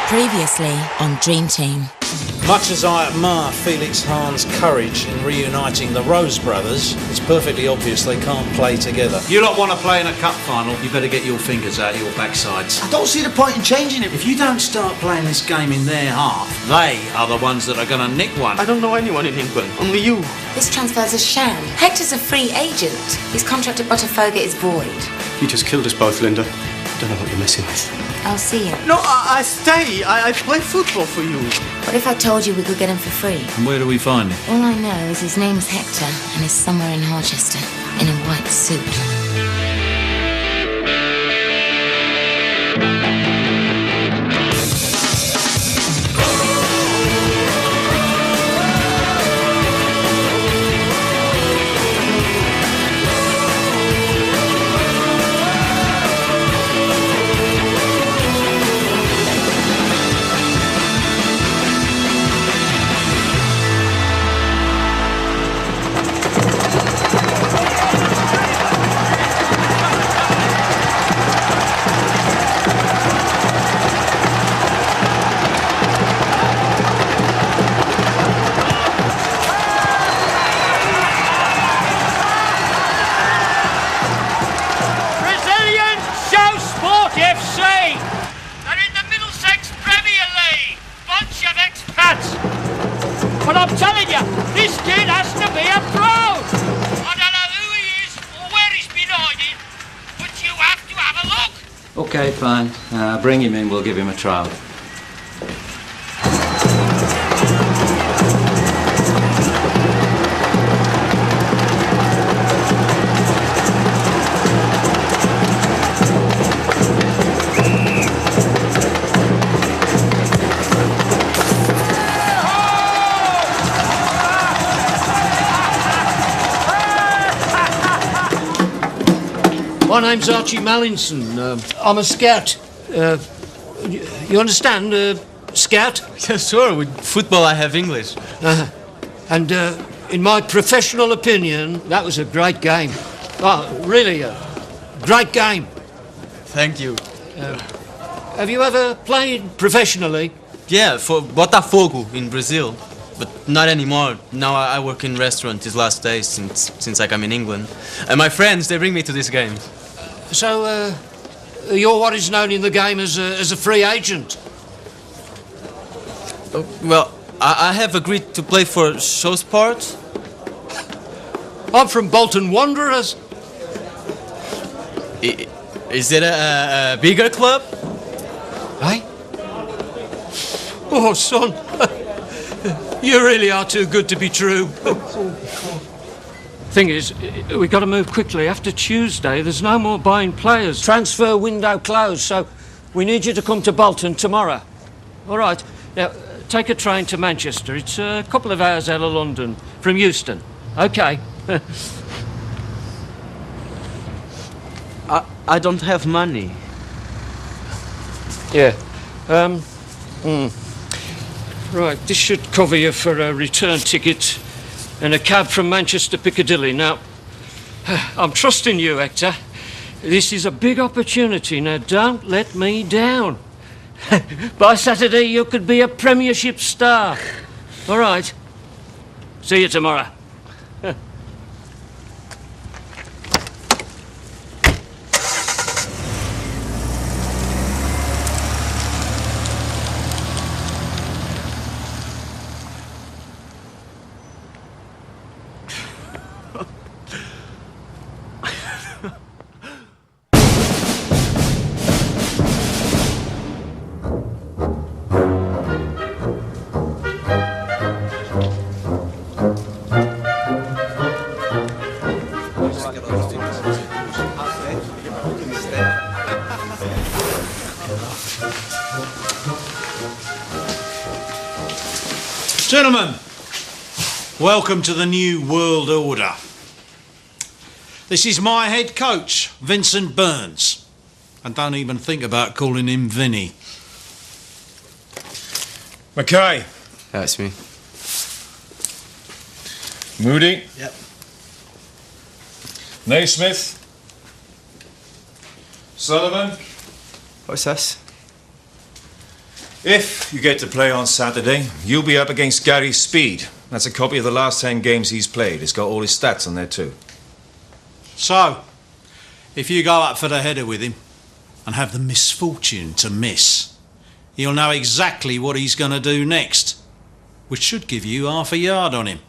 Previously on Dream Team. Much as I admire Felix Hahn's courage in reuniting the Rose brothers, it's perfectly obvious they can't play together. You lot want to play in a cup final, you better get your fingers out your backsides. I don't see the point in changing it. If you don't start playing this game in their half, they are the ones that are going to nick one. I don't know anyone in England, only you. This transfer's a sham. Hector's a free agent. His contract at Botafogo is void. You just killed us both, Linda. I don't know what you're messing with. I'll see you. No, I stay. I play football for you. What if I told you we could get him for free? And where do we find him? All I know is his name's Hector and he's somewhere in Harchester in a white suit. But I'm telling you, this kid has to be a pro! I don't know who he is or where he's been hiding, but you have to have a look! Okay, fine. Bring him in, we'll give him a trial. My name's Archie Mallinson. I'm a scout. You understand, scout? Yeah, sure. With football, I have English. And in my professional opinion, that was a great game. Oh, really, a great game. Thank you. Have you ever played professionally? Yeah, for Botafogo in Brazil. But not anymore. Now I work in restaurant these last days since I come in England. And my friends, they bring me to this game. So, you're what is known in the game as a free agent? Well, I have agreed to play for Showsport. I'm from Bolton Wanderers. Is it a bigger club? Eh? Oh, son. You really are too good to be true. Thing is, we've got to move quickly. After Tuesday, there's no more buying players. Transfer window closed, so we need you to come to Bolton tomorrow. All right. Now, take a train to Manchester. It's a couple of hours out of London from Euston. OK. I don't have money. Yeah. Right, this should cover you for a return ticket and a cab from Manchester Piccadilly. Now, I'm trusting you, Hector. This is a big opportunity. Now, don't let me down. By Saturday, you could be a Premiership star. All right. See you tomorrow. Gentlemen, welcome to the new world order. This is my head coach, Vincent Burns. And don't even think about calling him Vinny. McKay. That's me. Moody. Yep. Naismith. Sullivan. What's this? If you get to play on Saturday, you'll be up against Gary Speed. That's a copy of the last 10 games he's played. It's got all his stats on there too. So, if you go up for the header with him and have the misfortune to miss, you'll know exactly what he's going to do next, which should give you half a yard on him.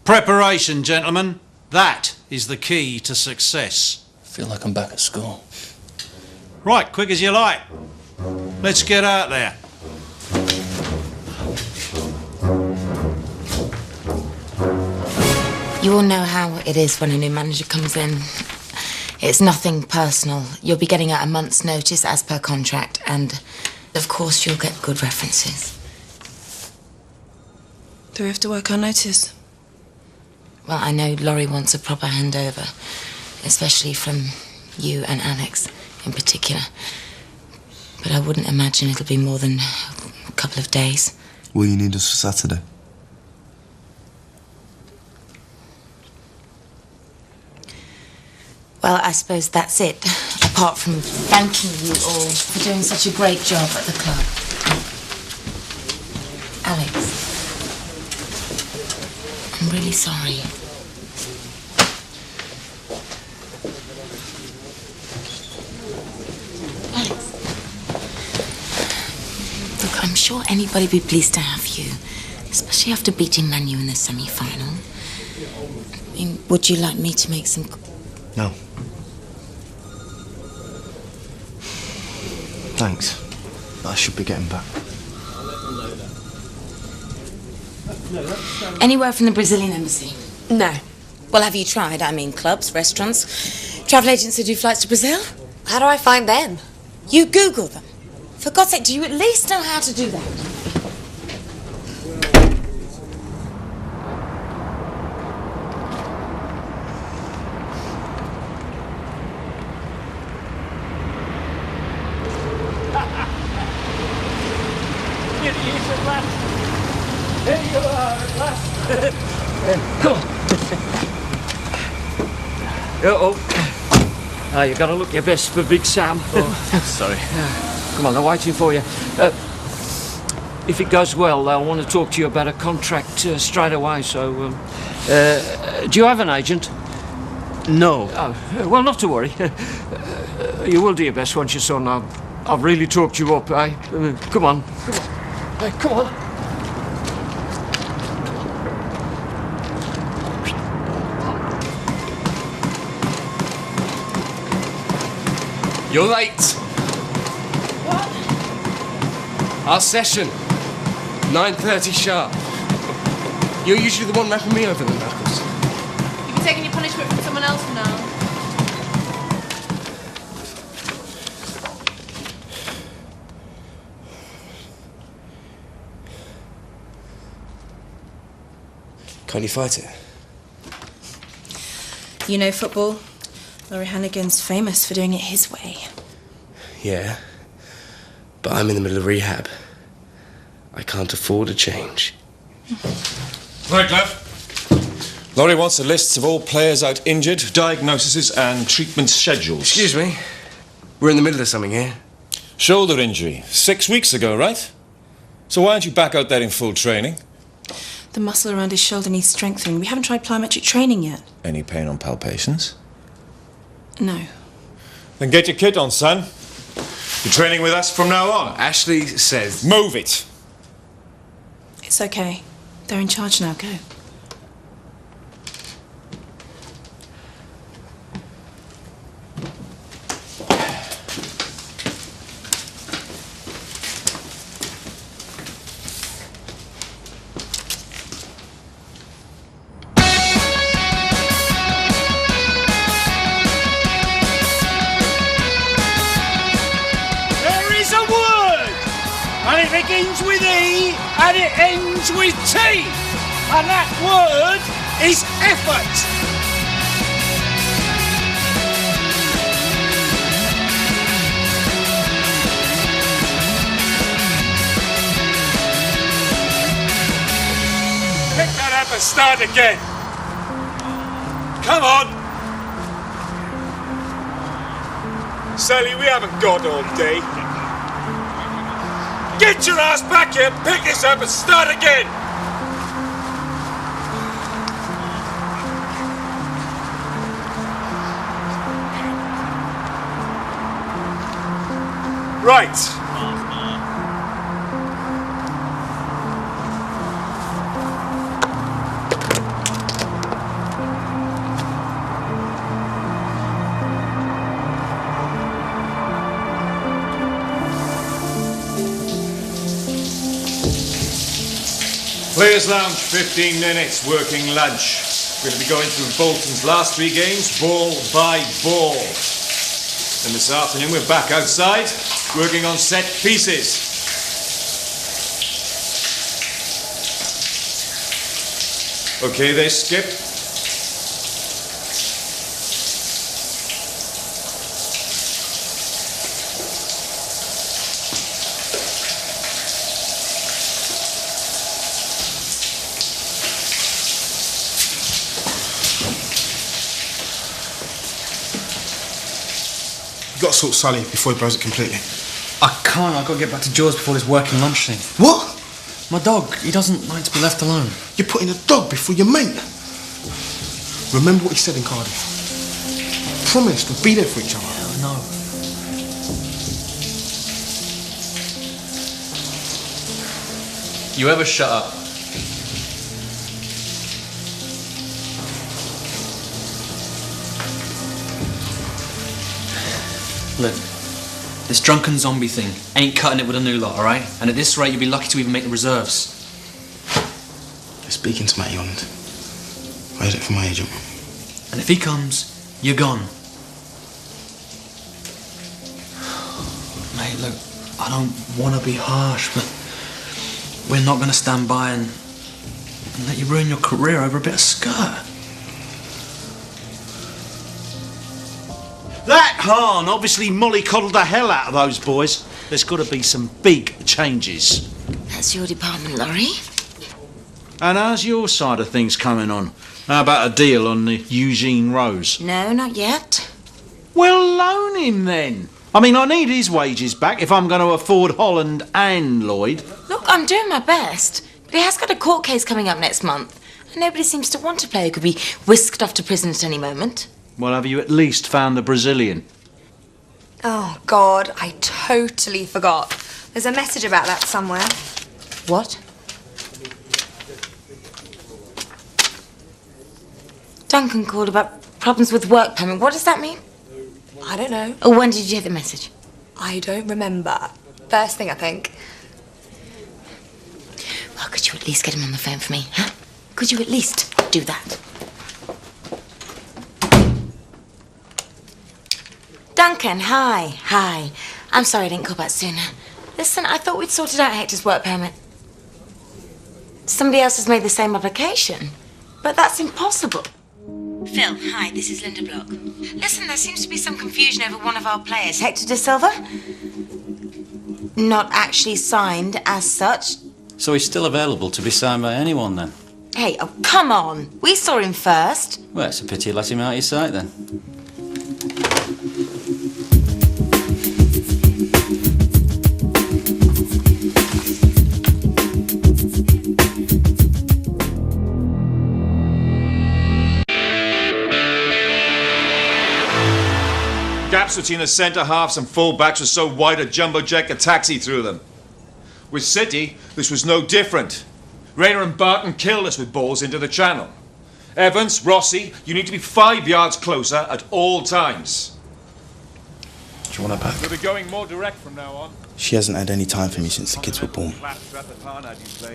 Preparation, gentlemen. That is the key to success. I feel like I'm back at school. Right, quick as you like. Let's get out there. You all know how it is when a new manager comes in. It's nothing personal. You'll be getting out a month's notice as per contract, and of course you'll get good references. Do we have to work our notice? Well, I know Laurie wants a proper handover, especially from you and Alex in particular. But I wouldn't imagine it'll be more than a couple of days. Will you need us for Saturday? Well, I suppose that's it, apart from thanking you all for doing such a great job at the club. Alex, I'm really sorry. Alex, look, I'm sure anybody'd be pleased to have you, especially after beating Man U in the semi-final. I mean, would you like me to make some... No. Thanks. I should be getting back. Anywhere from the Brazilian embassy? No. Well, have you tried? I mean, clubs, restaurants, travel agents who do flights to Brazil? How do I find them? You Google them. For God's sake, do you at least know how to do that? You gotta look your best for Big Sam. Sorry. Come on, they're waiting for you. If it goes well, I'll want to talk to you about a contract straight away, so... do you have an agent? No. Oh, well, not to worry. You will do your best, won't you, son? I've really talked you up, eh? Come on. Come on. You're late. What? Our session. 9:30 sharp. You're usually the one rapping me over the knuckles. You've been taking your punishment from someone else now. Can't you fight it? You know football? Laurie Hannigan's famous for doing it his way. Yeah. But I'm in the middle of rehab. I can't afford a change. Right, Cliff. Laurie wants the lists of all players out injured, diagnoses and treatment schedules. Excuse me. We're in the middle of something here. Shoulder injury. 6 weeks ago, right? So why aren't you back out there in full training? The muscle around his shoulder needs strengthening. We haven't tried plyometric training yet. Any pain on palpations? No. Then get your kit on, son. You're training with us from now on. Ashley says... Move it. It's okay. They're in charge now. Go. And it begins with E and it ends with T. And that word is effort. Pick that up and start again. Come on. Sally, we haven't got all day. Get your ass back here, pick this up and start again! Right. Players' lounge, 15 minutes, working lunch. We're going to be going through Bolton's last 3 games, ball by ball. And this afternoon we're back outside, working on set pieces. Okay there, Skip. You gotta sort Sully before he blows it completely. I can't. I've got to get back to Jaws before this working lunch thing. What? My dog, he doesn't like to be left alone. You're putting a dog before your mate. Remember what he said in Cardiff. Promise to be there for each other. No. You ever shut up? Look, this drunken zombie thing ain't cutting it with a new lot, alright? And at this rate, you'll be lucky to even make the reserves. You're speaking to Matty Holland. I heard it from my agent. And if he comes, you're gone. Mate, look, I don't want to be harsh, but we're not going to stand by and let you ruin your career over a bit of skirt. That Hahn obviously mollycoddled the hell out of those boys. There's got to be some big changes. That's your department, Laurie. And how's your side of things coming on? How about a deal on the Eugene Rose? No, not yet. Well, loan him then. I mean, I need his wages back if I'm going to afford Holland and Lloyd. Look, I'm doing my best. But he has got a court case coming up next month. And nobody seems to want a player who could be whisked off to prison at any moment. Well, have you at least found the Brazilian? Oh, God, I totally forgot. There's a message about that somewhere. What? Duncan called about problems with work permit. What does that mean? I don't know. Oh, when did you get the message? I don't remember. First thing, I think. Well, could you at least get him on the phone for me, huh? Could you at least do that? Duncan, hi. Hi. I'm sorry I didn't call back sooner. Listen, I thought we'd sorted out Hector's work permit. Somebody else has made the same application. But that's impossible. Phil, hi, this is Linda Block. Listen, there seems to be some confusion over one of our players, Hector De Silva. Not actually signed as such. So he's still available to be signed by anyone then? Hey, oh, come on. We saw him first. Well, it's a pity you let him out of your sight then. Gaps between the centre halves and full-backs were so wide a jumbo jet could taxi through them. With City, this was no different. Rayner and Barton killed us with balls into the channel. Evans, Rossi, you need to be 5 yards closer at all times. Do you want her back? We'll be going more direct from now on. She hasn't had any time for me since the kids were born. If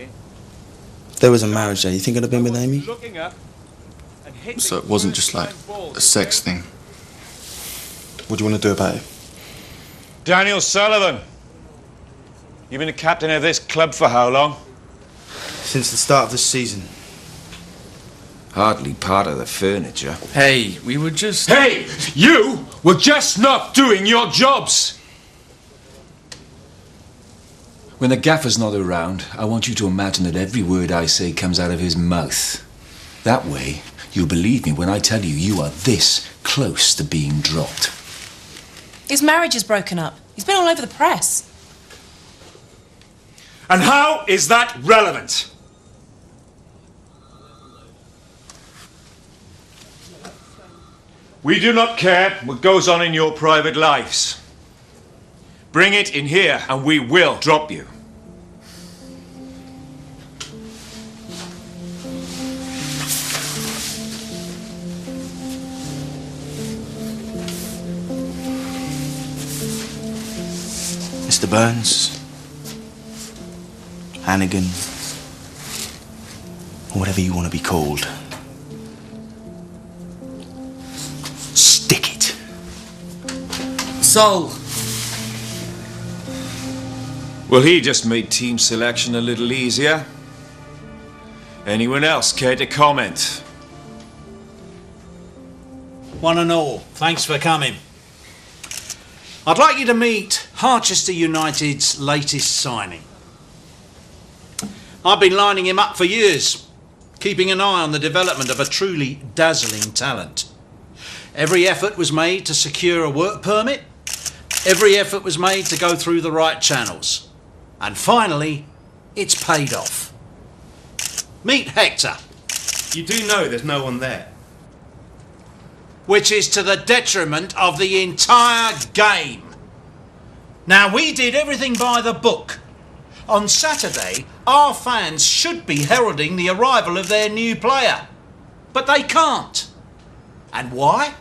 there was a marriage there, you think I'd have been with Amy? So it wasn't just like a sex thing? What do you want to do about it? Daniel Sullivan. You've been the captain of this club for how long? Since the start of the season. Hardly part of the furniture. Hey, we were just... Hey! You were just not doing your jobs! When the gaffer's not around, I want you to imagine that every word I say comes out of his mouth. That way, you'll believe me when I tell you you are this close to being dropped. His marriage is broken up. He's been all over the press. And how is that relevant? We do not care what goes on in your private lives. Bring it in here and we will drop you. Mr. Burns, Hannigan, or whatever you want to be called. Stick it. Sol. Well, he just made team selection a little easier. Anyone else care to comment? One and all, thanks for coming. I'd like you to meet Harchester United's latest signing. I've been lining him up for years, keeping an eye on the development of a truly dazzling talent. Every effort was made to secure a work permit. Every effort was made to go through the right channels. And finally, it's paid off. Meet Hector. You do know there's no one there. Which is to the detriment of the entire game. Now, we did everything by the book. On Saturday, our fans should be heralding the arrival of their new player. But they can't. And why?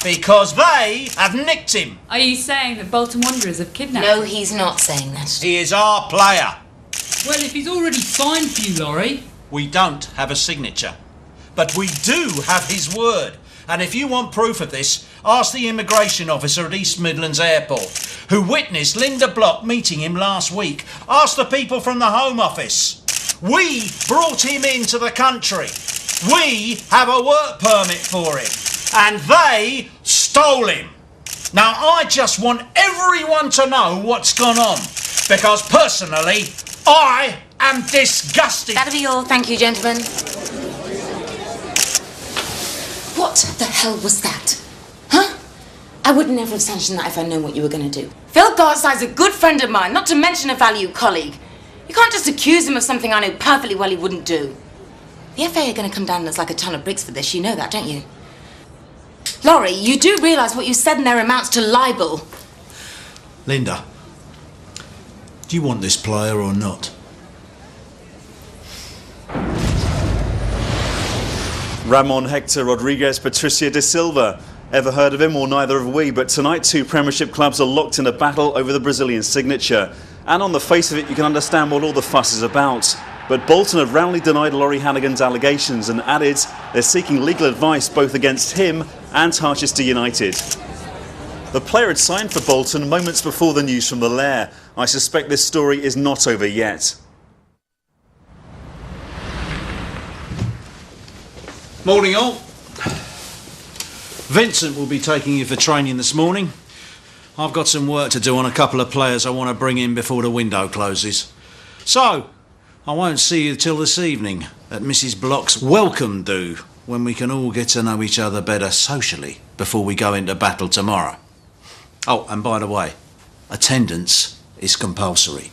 Because they have nicked him. Are you saying that Bolton Wanderers have kidnapped No, him? he's not saying that. He is our player. Well, if he's already signed for you, Laurie. We don't have a signature. But we do have his word. And if you want proof of this, ask the immigration officer at East Midlands Airport, who witnessed Linda Block meeting him last week. Ask the people from the Home Office. We brought him into the country. We have a work permit for him. And they stole him. Now, I just want everyone to know what's gone on. Because personally, I am disgusted. That'll be all. Thank you, gentlemen. What the hell was that? Huh? I would never have sanctioned that if I'd known what you were going to do. Phil Gartside's a good friend of mine, not to mention a valued colleague. You can't just accuse him of something I know perfectly well he wouldn't do. The FA are going to come down on us like a ton of bricks for this. You know that, don't you? Laurie, you do realise what you said in there amounts to libel. Linda, do you want this player or not? Ramon Hector Rodriguez Patricia de Silva. Ever heard of him? Well, neither have we, but tonight two Premiership clubs are locked in a battle over the Brazilian signature. And on the face of it, you can understand what all the fuss is about. But Bolton have roundly denied Laurie Hannigan's allegations and added they're seeking legal advice both against him and Harchester United. The player had signed for Bolton moments before the news from the Lair. I suspect this story is not over yet. Morning all. Vincent will be taking you for training this morning. I've got some work to do on a couple of players I want to bring in before the window closes. So, I won't see you till this evening at Mrs. Block's welcome do, when we can all get to know each other better socially before we go into battle tomorrow. Oh, and by the way, attendance is compulsory.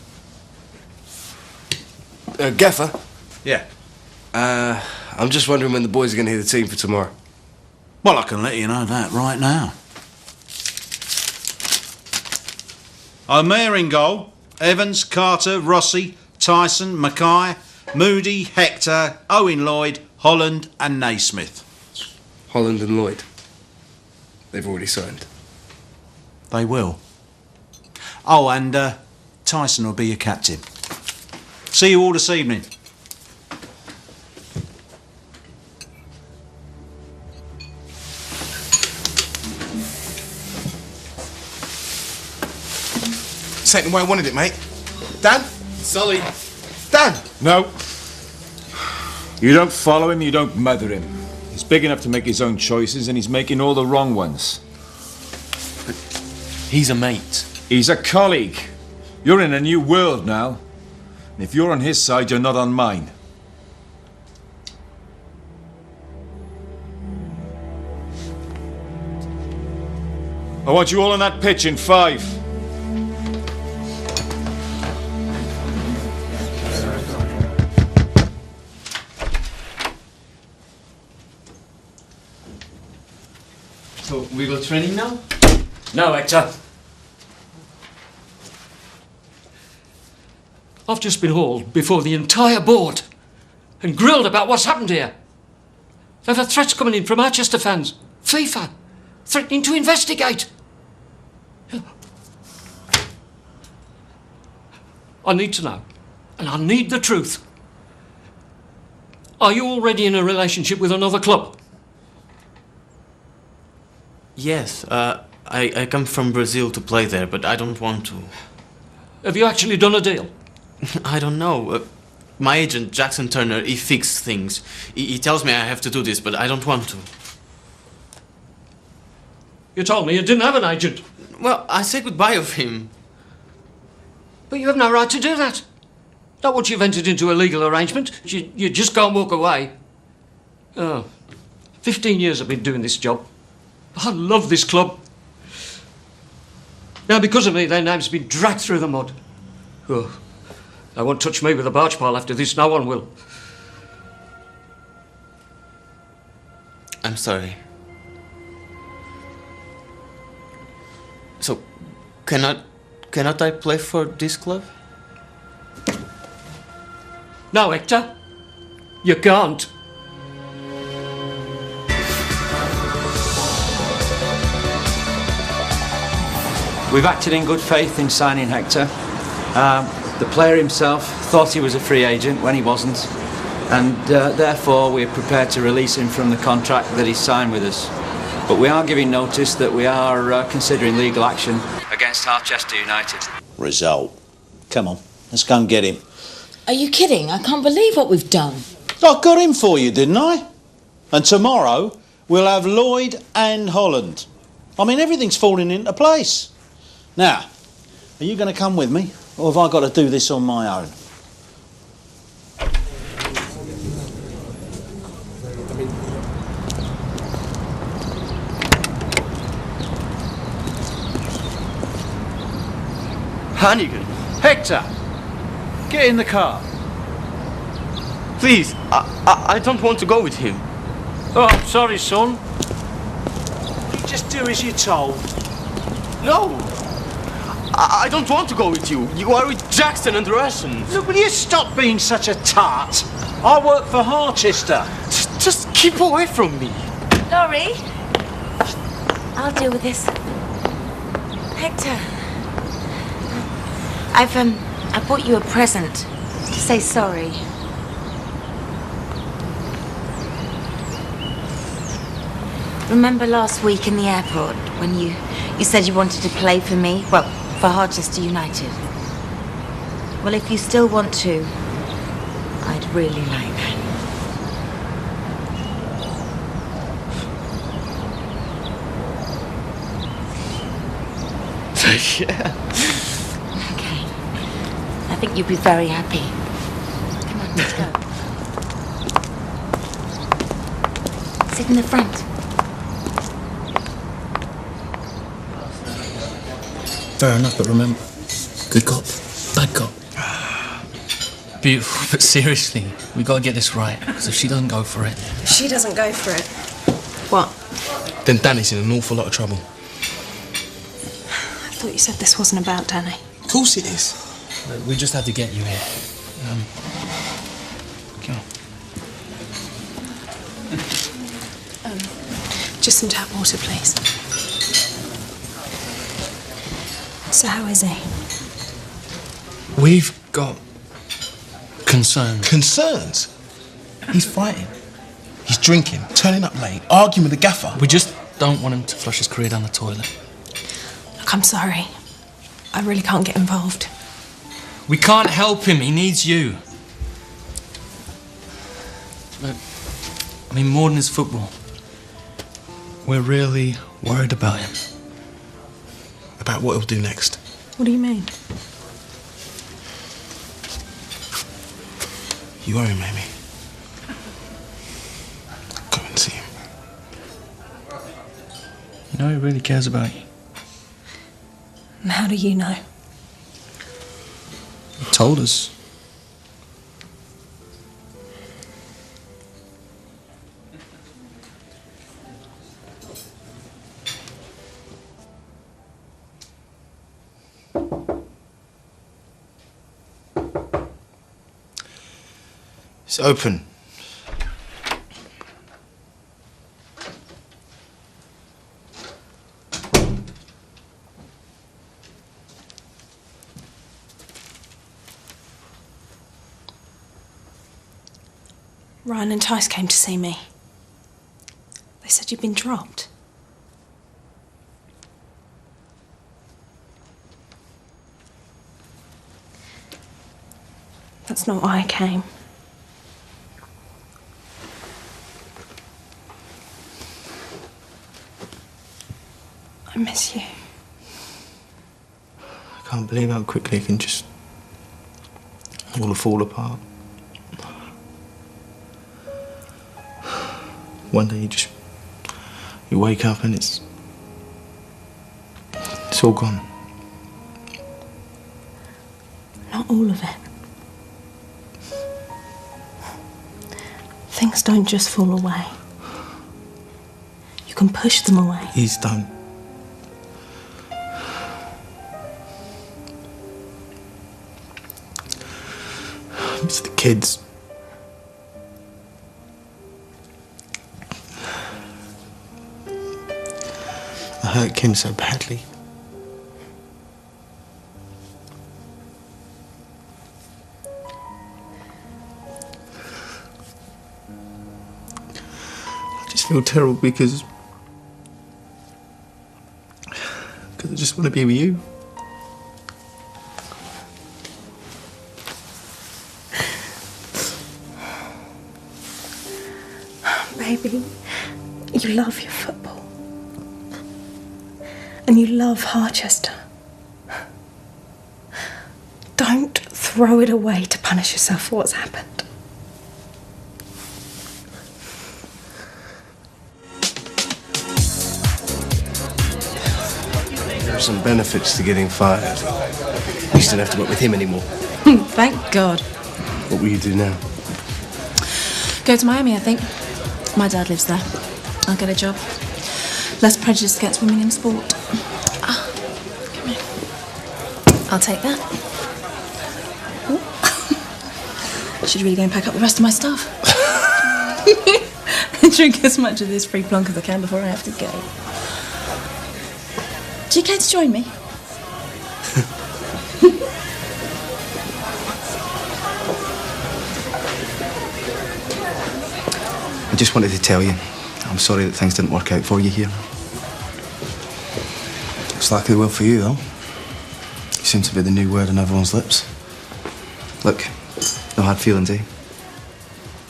Gaffer? Yeah. I'm just wondering when the boys are going to hear the team for tomorrow. Well, I can let you know that right now. O'Meara in goal. Evans, Carter, Rossi, Tyson, Mackay, Moody, Hector, Owen Lloyd, Holland and Naismith. Holland and Lloyd. They've already signed. They will. Oh, and Tyson will be your captain. See you all this evening. This ain't the way I wanted it, mate. Dan? Sully. Dan! No. You don't follow him, you don't mother him. He's big enough to make his own choices, and he's making all the wrong ones. But he's a mate. He's a colleague. You're in a new world now. And if you're on his side, you're not on mine. I want you all on that pitch in 5. We go training now? No, Hector. I've just been hauled before the entire board and grilled about what's happened here. They've had threats coming in from Manchester fans, FIFA, threatening to investigate. I need to know, and I need the truth. Are you already in a relationship with another club? Yes, I come from Brazil to play there, but I don't want to. Have you actually done a deal? I don't know. My agent, Jackson Turner, he fixes things. He tells me I have to do this, but I don't want to. You told me you didn't have an agent. Well, I said goodbye of him. But you have no right to do that. Not once you've entered into a legal arrangement. You just can't walk away. Oh, 15 years I've been doing this job. I love this club. Now, because of me, their name's been dragged through the mud. Oh, they won't touch me with a barge pile after this. No one will. I'm sorry. So, cannot I play for this club? No, Hector. You can't. We've acted in good faith in signing Hector. The player himself thought he was a free agent when he wasn't, and therefore we're prepared to release him from the contract that he signed with us. But we are giving notice that we are considering legal action against Harchester United. Result. Come on, let's go and get him. Are you kidding? I can't believe what we've done. I got him for you, didn't I? And tomorrow we'll have Lloyd and Holland. I mean, everything's falling into place. Now, are you going to come with me, or have I got to do this on my own? Hannigan! Hector! Get in the car. Please, I don't want to go with him. Oh, I'm sorry, son. You just do as you're told. No! I don't want to go with you. You are with Jackson and the Russians. Look, will you stop being such a tart? I work for Harchester. Just keep away from me. Laurie, I'll deal with this. Hector, I bought you a present to say sorry. Remember last week in the airport when you said you wanted to play for me? Well, for Harchester United. Well, if you still want to, I'd really like that. Yeah. Okay. I think you'd be very happy. Come on, let's go. Sit in the front. Fair enough, but remember, good cop, bad cop. Beautiful, but seriously, we gotta get this right, because if she doesn't go for it... If she doesn't go for it, what? Then Danny's in an awful lot of trouble. I thought you said this wasn't about Danny. Of course it is. Look, we just had to get you here. Come on. Just some tap water, please. So how is he? We've got Concerns. concerns. He's fighting. He's drinking, turning up late, arguing with the gaffer. We just don't want him to flush his career down the toilet. Look, I'm sorry. I really can't get involved. We can't help him, he needs you. Look, I mean, more than his football. We're really worried about him. About what he'll do next. What do you mean? You worry, Mamie. Go and see him. You know he really cares about you. And how do you know? He told us. It's open. Ryan and Tice came to see me. They said you'd been dropped. That's not why I came. I miss you. I can't believe how quickly it can just all fall apart. One day you wake up and it's all gone. Not all of it. Things don't just fall away. You can push them away. Please don't. It's the kids. I hurt Kim so badly. I just feel terrible because I just want to be with you. Baby, you love your football. And you love Harchester. Don't throw it away to punish yourself for what's happened. There are some benefits to getting fired. You just don't have to work with him anymore. Thank God. What will you do now? Go to Miami, I think. My dad lives there. I'll get a job. Less prejudice against women in sport. Come here. I'll take that. I should really go and pack up the rest of my stuff. Drink as much of this free plonk as I can before I have to go. Do you care to join me? I just wanted to tell you, I'm sorry that things didn't work out for you here. Looks like they will for you, though. You seem to be the new word on everyone's lips. Look, no hard feelings, eh?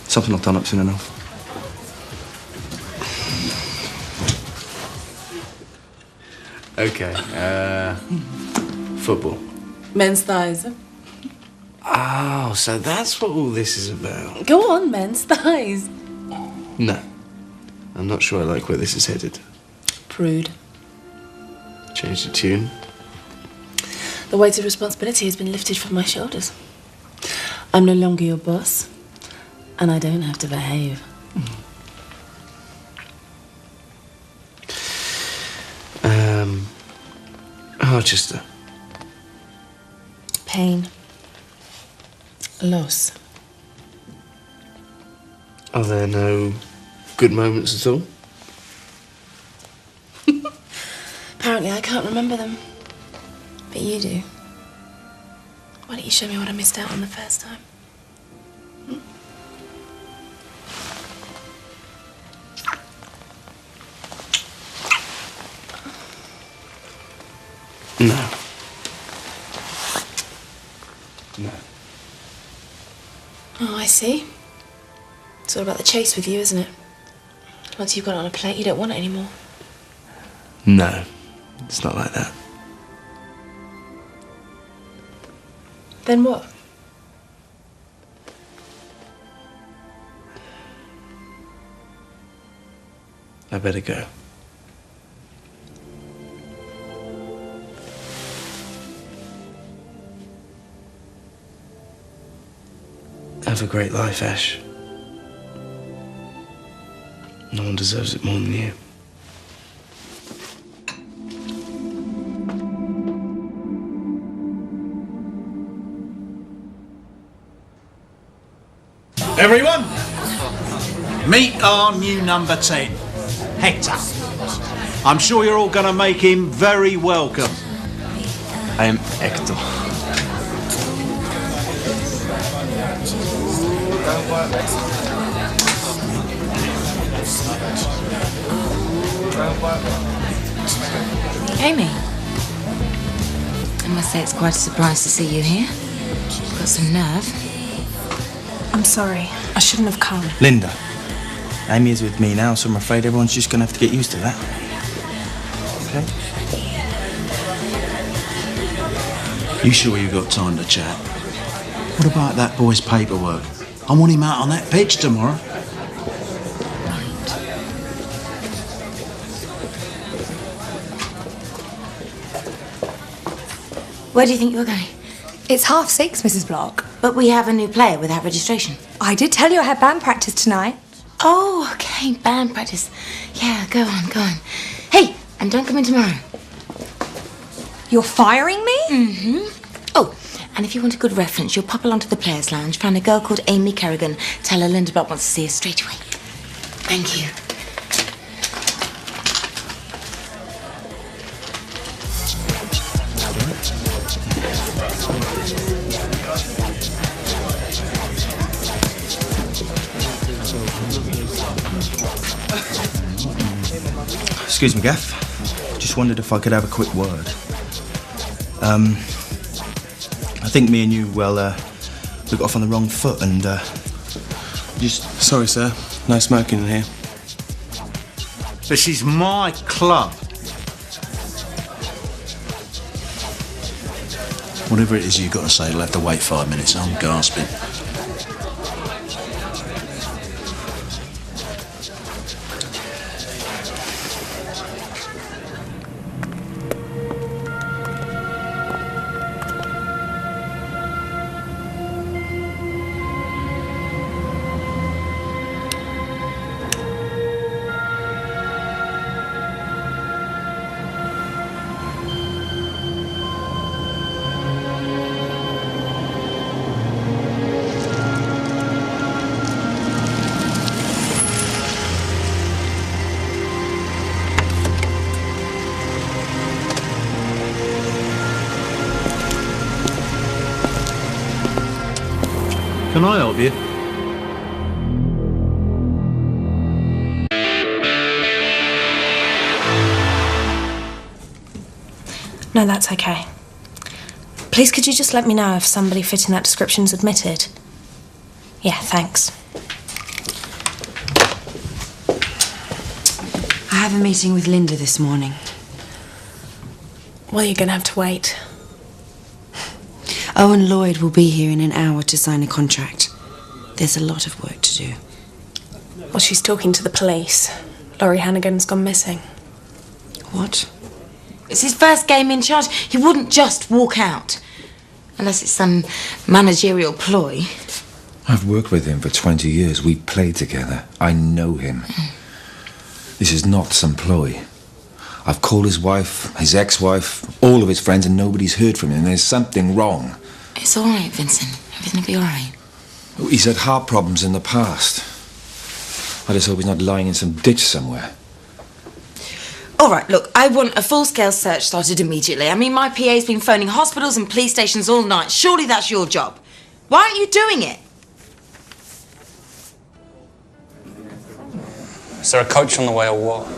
Something will turn up soon enough. Okay, football. Men's thighs. Oh, so that's what all this is about. Go on, men's thighs. No. I'm not sure I like where this is headed. Prude. Change the tune. The weight of responsibility has been lifted from my shoulders. I'm no longer your boss, and I don't have to behave. Harchester. Pain. Loss. Are there no good moments at all? Apparently I can't remember them. But you do. Why don't you show me what I missed out on the first time? No. No. Oh, I see. It's all about the chase with you, isn't it? Once you've got it on a plate, you don't want it anymore. No. It's not like that. Then what? I better go. Have a great life, Ash. No one deserves it more than you. Everyone, meet our new number 10, Hector. I'm sure you're all going to make him very welcome. I am Hector. Amy, I must say it's quite a surprise to see you here. Got some nerve. I'm sorry. I shouldn't have come. Linda, Amy is with me now, so I'm afraid everyone's just going to have to get used to that. Okay? You sure you got time to chat? What about that boy's paperwork? I want him out on that pitch tomorrow. Where do you think you're going? It's 6:30, Mrs. Block. But we have a new player without registration. I did tell you I had band practice tonight. Oh, okay, band practice. Yeah, go on, go on. Hey, and don't come in tomorrow. You're firing me? Mm-hmm. Oh, and if you want a good reference, you'll pop along to the Players' Lounge, find a girl called Amy Kerrigan. Tell her Linda Block wants to see her straight away. Thank you. Excuse me, Gaff. Just wondered if I could have a quick word. I think me and you, we got off on the wrong foot and, just... Sorry, sir. No smoking in here. This is my club. Whatever it is you've got to say, you'll have to wait 5 minutes. I'm gasping. Can I help you? No, that's okay. Please, could you just let me know if somebody fitting that description's admitted? Yeah, thanks. I have a meeting with Linda this morning. Well, you're going to have to wait. Owen Lloyd will be here in an hour to sign a contract. There's a lot of work to do. Well, she's talking to the police. Laurie Hannigan's gone missing. What? It's his first game in charge. He wouldn't just walk out. Unless it's some managerial ploy. I've worked with him for 20 years. We played together. I know him. This is not some ploy. I've called his wife, his ex-wife, all of his friends, and nobody's heard from him. There's something wrong. It's all right, Vincent. Everything will be all right. He's had heart problems in the past. I just hope he's not lying in some ditch somewhere. All right, look, I want a full-scale search started immediately. I mean, my PA's been phoning hospitals and police stations all night. Surely that's your job. Why aren't you doing it? Is there a coach on the way or what?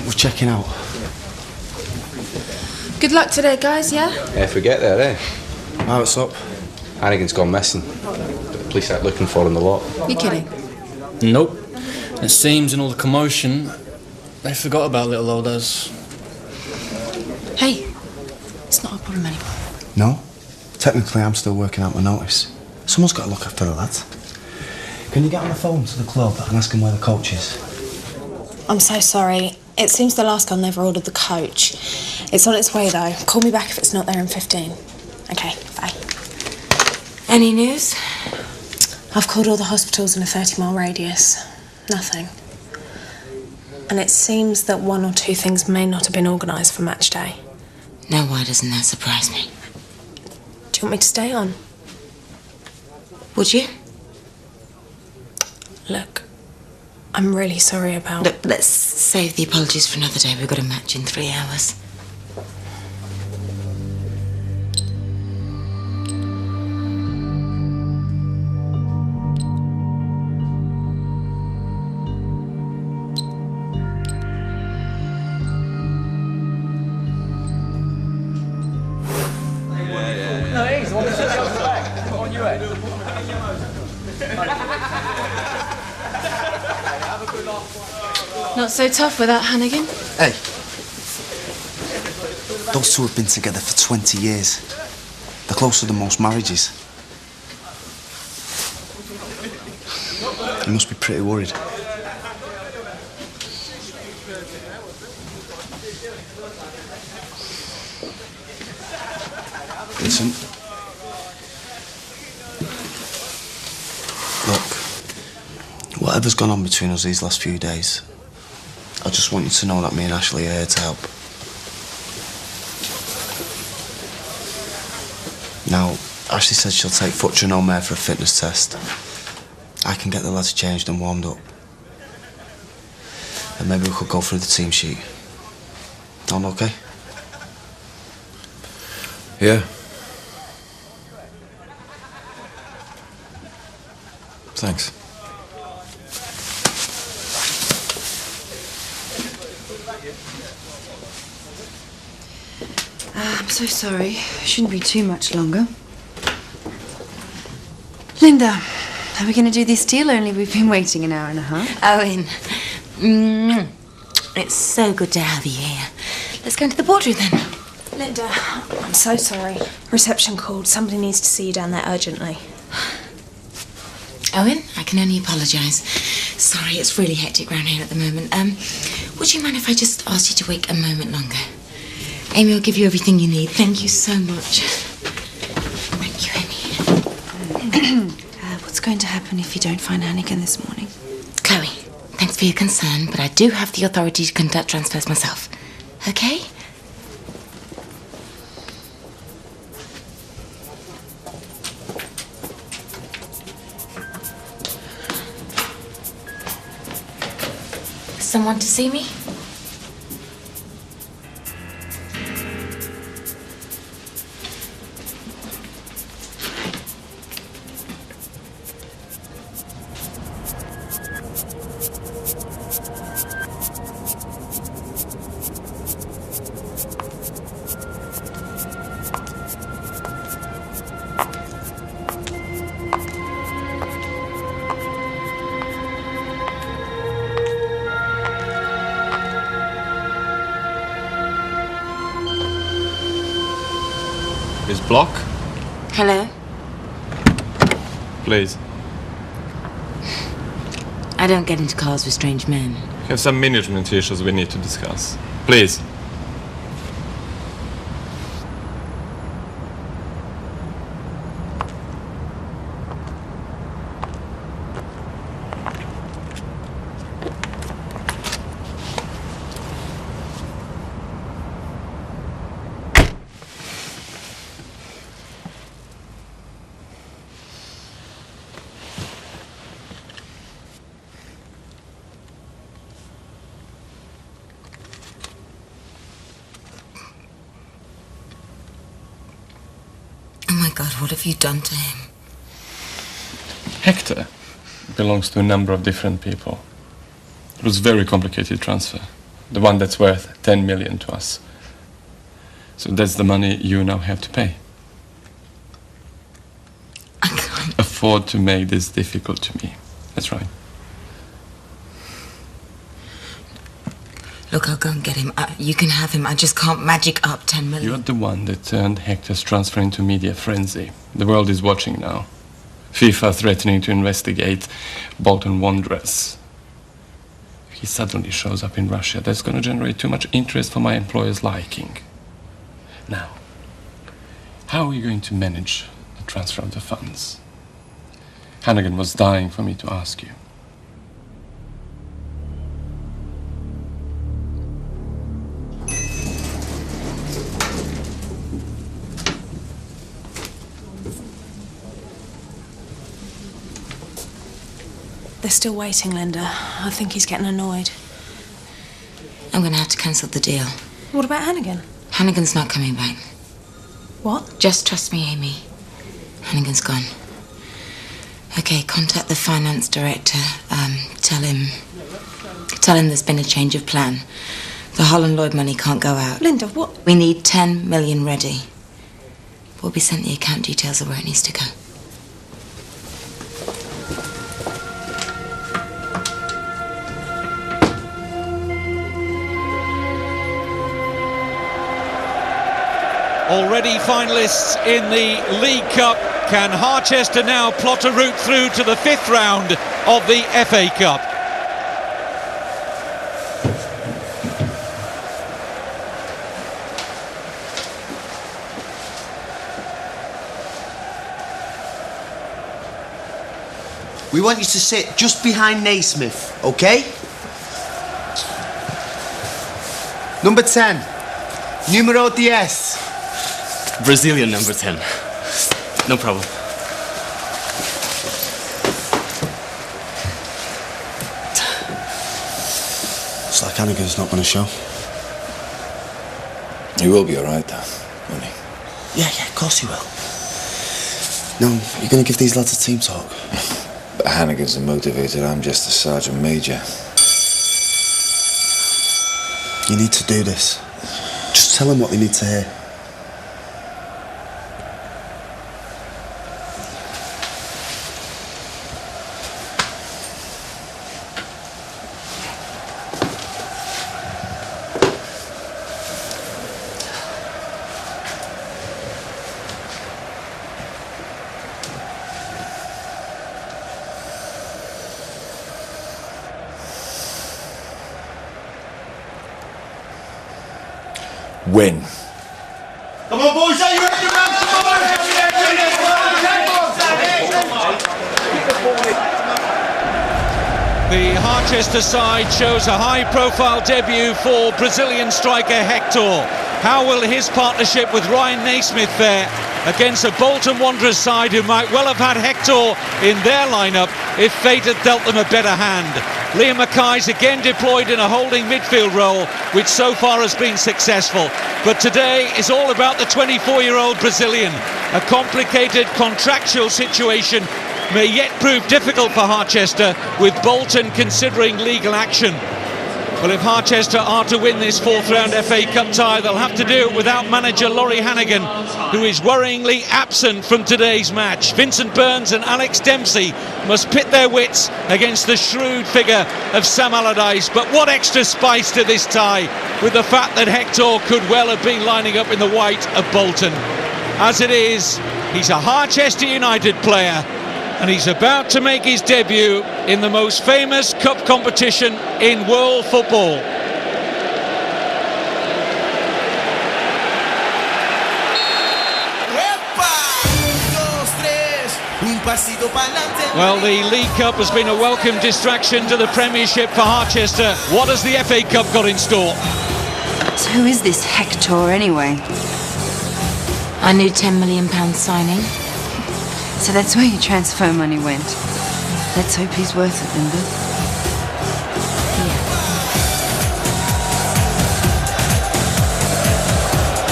We're checking out. Good luck today, guys, yeah? Yeah, forget that, eh? Oh, what's up? Hannigan's gone missing. The police are looking for him a lot. You kidding? Nope. It seems in all the commotion, they forgot about little old us. Hey, it's not a problem anymore. No? Technically, I'm still working out my notice. Someone's got to look after the lads. Can you get on the phone to the club and ask them where the coach is? I'm so sorry. It seems the last girl never ordered the coach. It's on its way, though. Call me back if it's not there in 15. Okay, bye. Any news? I've called all the hospitals in a 30-mile radius. Nothing. And it seems that one or two things may not have been organised for match day. Now, why doesn't that surprise me? you want me to stay on? Would you? Look, I'm really sorry about... Look, let's save the apologies for another day. We've got a match in 3 hours. Not so tough without Hannigan. Hey. Those two have been together for 20 years. They're closer than most marriages. You must be pretty worried. Listen. Look, whatever's gone on between us these last few days, I just want you to know that me and Ashley are here to help. Now, Ashley said she'll take Futcher and Omer for a fitness test. I can get the lads changed and warmed up. And maybe we could go through the team sheet. All okay? Yeah. Thanks. I'm so sorry. Shouldn't be too much longer. Linda, are we going to do this deal? Only we've been waiting an hour and a half. Owen, it's so good to have you here. Let's go into the boardroom then. Linda, I'm so sorry. Reception called. Somebody needs to see you down there urgently. Owen, I can only apologise. Sorry, it's really hectic round here at the moment. Would you mind if I just asked you to wait a moment longer? Amy will give you everything you need. Thank you so much. Thank you, Amy. What's going to happen if you don't find Hannigan this morning? Chloe, thanks for your concern, but I do have the authority to conduct transfers myself. Okay? Someone to see me? Miss Block? Hello? Please. I don't get into cars with strange men. Have some management issues we need to discuss. Please. Oh my God, what have you done to him? Hector belongs to a number of different people. It was a very complicated transfer. The one that's worth 10 million to us. So that's the money you now have to pay. I can't afford to make this difficult to me. That's right. Look, I'll go and get him. You can have him. I just can't magic up 10 million. You're the one that turned Hector's transfer into media frenzy. The world is watching now. FIFA threatening to investigate Bolton Wanderers. If he suddenly shows up in Russia, that's going to generate too much interest for my employer's liking. Now, how are you going to manage the transfer of the funds? Hannigan was dying for me to ask you. still waiting, Linda. I think he's getting annoyed. I'm going to have to cancel the deal. What about Hannigan? Hannigan's not coming back. What? Just trust me, Amy. Hannigan's gone. Okay, contact the finance director. Tell him there's been a change of plan. The Holland Lloyd money can't go out. Linda, what? We need 10 million ready. We'll be sent the account details of where it needs to go. Already finalists in the League Cup. Can Harchester now plot a route through to the 5th round of the FA Cup? We want you to sit just behind Naismith, okay? Number 10, numero 10. Brazilian number 10. No problem. It's like Hannigan's not going to show. He will be all right, though, won't he? Yeah, of course he will. No, you're going to give these lads a team talk. But Hannigan's the motivator, I'm just the sergeant major. You need to do this. Just tell them what they need to hear. Win. Come on, boys, are you ready, man? The Harchester side shows a high-profile debut for Brazilian striker Hector. How will his partnership with Ryan Naismith fare against a Bolton Wanderers side who might well have had Hector in their lineup if fate had dealt them a better hand? Liam Mackay's again deployed in a holding midfield role, which so far has been successful. But today is all about the 24-year-old Brazilian. A complicated contractual situation may yet prove difficult for Harchester, with Bolton considering legal action. Well, if Harchester are to win this 4th round FA Cup tie, they'll have to do it without manager Laurie Hannigan, who is worryingly absent from today's match. Vincent Burns and Alex Dempsey must pit their wits against the shrewd figure of Sam Allardyce. But what extra spice to this tie, with the fact that Hector could well have been lining up in the white of Bolton. As it is, he's a Harchester United player, and he's about to make his debut in the most famous cup competition in world football. Well, the League Cup has been a welcome distraction to the Premiership for Harchester. What has the FA Cup got in store? So who is this Hector anyway? Our new £10 million signing. So that's where your transfer money went. Let's hope he's worth it, Linda.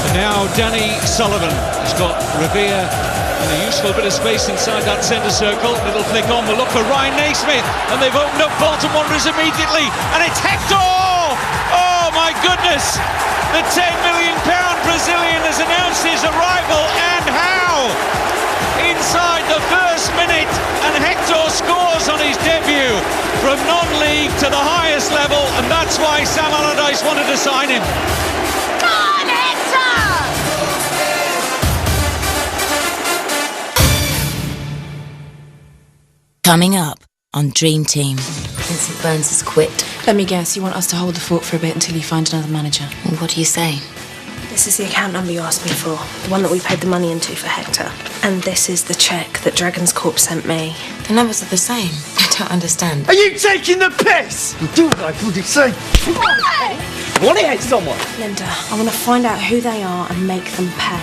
And now Danny Sullivan has got Revere in a useful bit of space inside that centre circle. Little flick on, we'll look for Ryan Naismith, and they've opened up Bolton Wanderers immediately, and it's Hector! Oh my goodness! The £10 million Brazilian has announced his arrival, and how? Inside the first minute, and Hector scores on his debut from non-league to the highest level, and that's why Sam Allardyce wanted to sign him. Come on, Hector! Coming up on Dream Team. Vincent Burns has quit. Let me guess, you want us to hold the fort for a bit until you find another manager. Well, what do you say? This is the account number you asked me for, the one that we paid the money into for Hector. And this is the cheque that Dragon's Corp sent me. The numbers are the same. I don't understand. Are you taking the piss? Do what I bloody say. I want to hit someone. Linda, I want to find out who they are and make them pay.